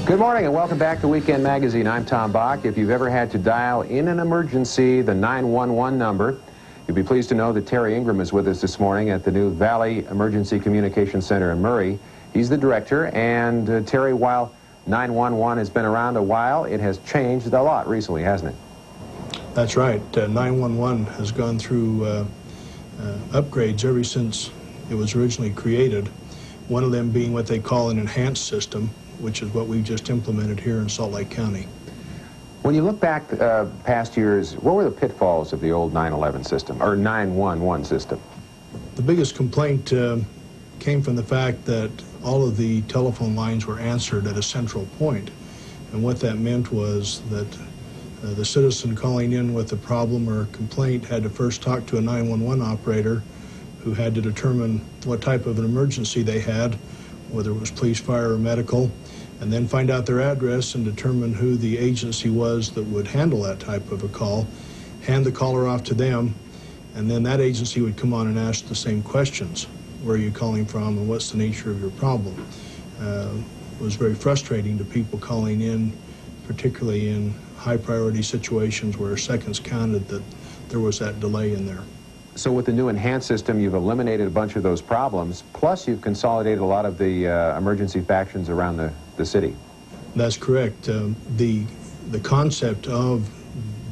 Good morning and welcome back to Weekend Magazine. I'm Tom Bock. If you've ever had to dial in an emergency, the 911 number, you'll be pleased to know that Terry Ingram is with us this morning at the new Valley Emergency Communication Center in Murray. He's the director, and Terry, while 911 has been around a while, it has changed a lot recently, hasn't it? That's right. 911 has gone through upgrades ever since it was originally created, one of them being what they call an enhanced system, which is what we've just implemented here in Salt Lake County. When you look back past years, what were the pitfalls of the old 911 system, or 911 system? The biggest complaint came from the fact that all of the telephone lines were answered at a central point. And what that meant was that the citizen calling in with a problem or a complaint had to first talk to a 911 operator who had to determine what type of an emergency they had, whether it was police, fire, or medical, and then find out their address and determine who the agency was that would handle that type of a call, hand the caller off to them, and then that agency would come on and ask the same questions. Where are you calling from and what's the nature of your problem? It was very frustrating to people calling in, particularly in high priority situations where seconds counted, that there was that delay in there. So with the new enhanced system, you've eliminated a bunch of those problems, plus you've consolidated a lot of the emergency factions around the city. That's correct. The concept of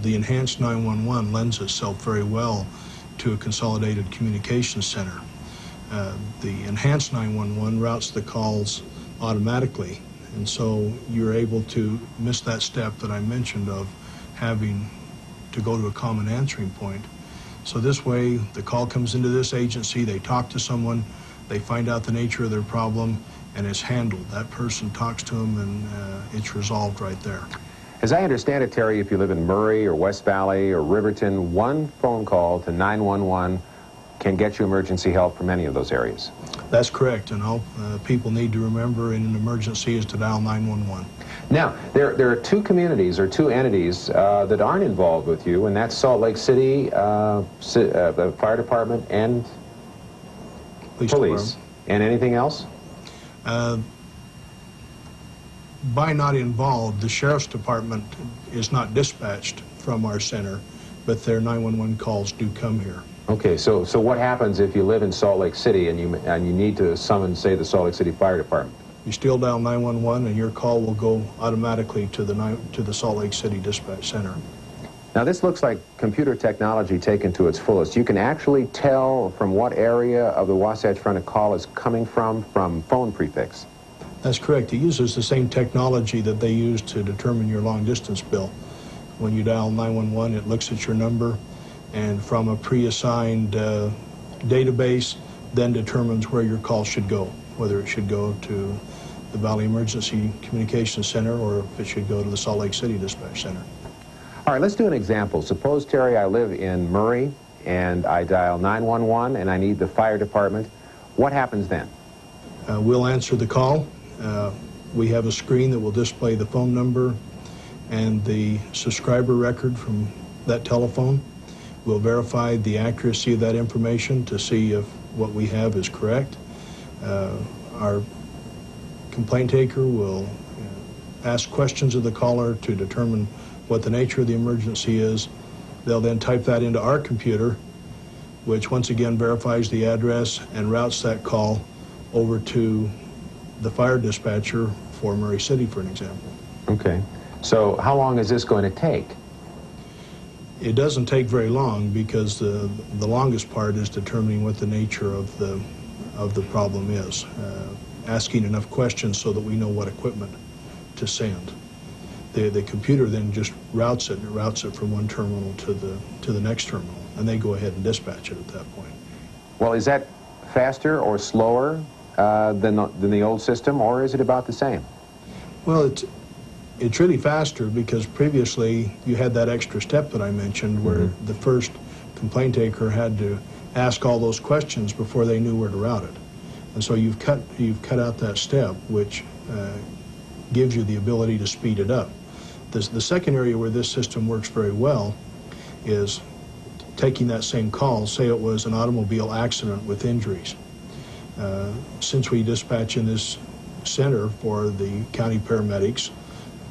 the enhanced 911 lends itself very well to a consolidated communications center. The enhanced 911 routes the calls automatically, and so you're able to miss that step that I mentioned of having to go to a common answering point. So this way, the call comes into this agency, they talk to someone, they find out the nature of their problem, and it's handled. That person talks to them, and it's resolved right there. As I understand it, Terry, if you live in Murray or West Valley or Riverton, one phone call to 911 can get you emergency help from any of those areas. That's correct, and all people need to remember in an emergency is to dial 911. Now, there are two communities or two entities that aren't involved with you, and that's Salt Lake City, the fire department, and police. And anything else? By not involved, the sheriff's department is not dispatched from our center, but their 911 calls do come here. Okay, so what happens if you live in Salt Lake City and you need to summon, say, the Salt Lake City Fire Department? You still dial 911, and your call will go automatically to the Salt Lake City Dispatch Center. Now, this looks like computer technology taken to its fullest. You can actually tell from what area of the Wasatch Front a call is coming from phone prefix. That's correct. It uses the same technology that they use to determine your long-distance bill. When you dial 911, it looks at your number, and from a pre-assigned database, then determines where your call should go, whether it should go to the Valley Emergency Communications Center or if it should go to the Salt Lake City Dispatch Center. All right, let's do an example. Suppose, Terry, I live in Murray and I dial 911 and I need the fire department. What happens then? We'll answer the call. We have a screen that will display the phone number and the subscriber record from that telephone. We'll verify the accuracy of that information to see if what we have is correct. Our complaint taker will ask questions of the caller to determine what the nature of the emergency is. They'll then type that into our computer, which once again verifies the address and routes that call over to the fire dispatcher for Murray City, for an example. Okay. So how long is this going to take? It doesn't take very long, because the longest part is determining what the nature of the problem is. Asking enough questions so that we know what equipment to send. The computer then just routes it. It routes it from one terminal to the next terminal, and they go ahead and dispatch it at that point. Well, is that faster or slower than the old system, or is it about the same? Well, it's really faster, because previously you had that extra step that I mentioned where the first complaint taker had to ask all those questions before they knew where to route it. And so you've cut out that step, which gives you the ability to speed it up. The second area where this system works very well is taking that same call, say it was an automobile accident with injuries. Since we dispatch in this center for the county paramedics,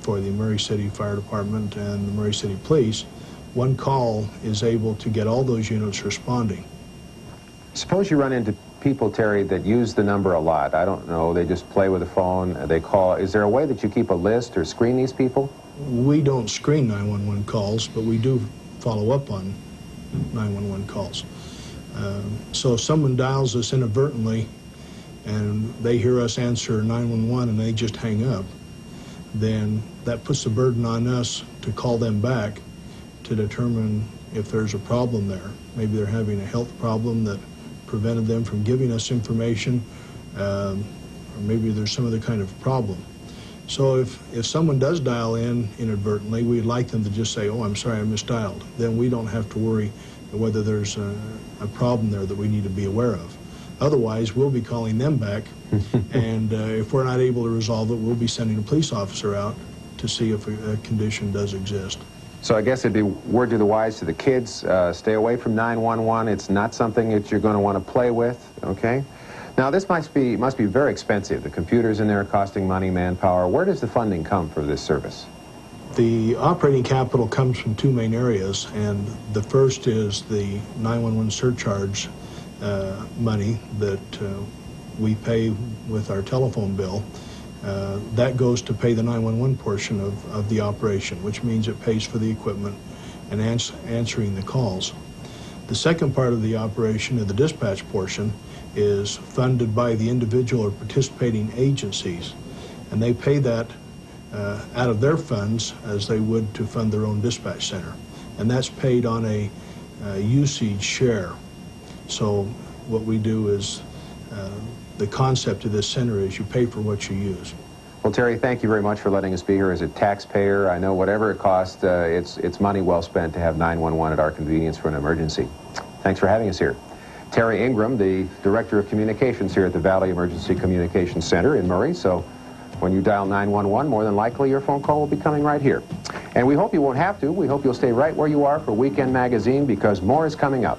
for the Murray City Fire Department and the Murray City Police, one call is able to get all those units responding. Suppose you run into people, Terry, that use the number a lot. I don't know, they just play with the phone, they call. Is there a way that you keep a list or screen these people? We don't screen 911 calls, but we do follow up on 911 calls. So if someone dials us inadvertently and they hear us answer 911 and they just hang up, then that puts the burden on us to call them back to determine if there's a problem there. Maybe they're having a health problem that prevented them from giving us information, or maybe there's some other kind of problem. So if someone does dial in inadvertently, we'd like them to just say, oh, I'm sorry, I misdialed. Then we don't have to worry whether there's a problem there that we need to be aware of. Otherwise, we'll be calling them back, and if we're not able to resolve it, we'll be sending a police officer out to see if a condition does exist. So I guess it'd be word to the wise to the kids, stay away from 911. It's not something that you're going to want to play with, okay? Now, this must be very expensive. The computers in there are costing money, manpower. Where does the funding come for this service? The operating capital comes from two main areas, and the first is the 911 surcharge money that we pay with our telephone bill. That goes to pay the 911 portion of the operation, which means it pays for the equipment and answering the calls. The second part of the operation, of the dispatch portion, is funded by the individual or participating agencies, and they pay that out of their funds as they would to fund their own dispatch center, and that's paid on a usage share. So what we do is the concept of this center is you pay for what you use. Well, Terry, thank you very much for letting us be here as a taxpayer. I know whatever it costs, it's money well spent to have 911 at our convenience for an emergency. Thanks for having us here. Terry Ingram, the Director of Communications here at the Valley Emergency Communications Center in Murray. So when you dial 911, more than likely your phone call will be coming right here. And we hope you won't have to. We hope you'll stay right where you are for Weekend Magazine, because more is coming up.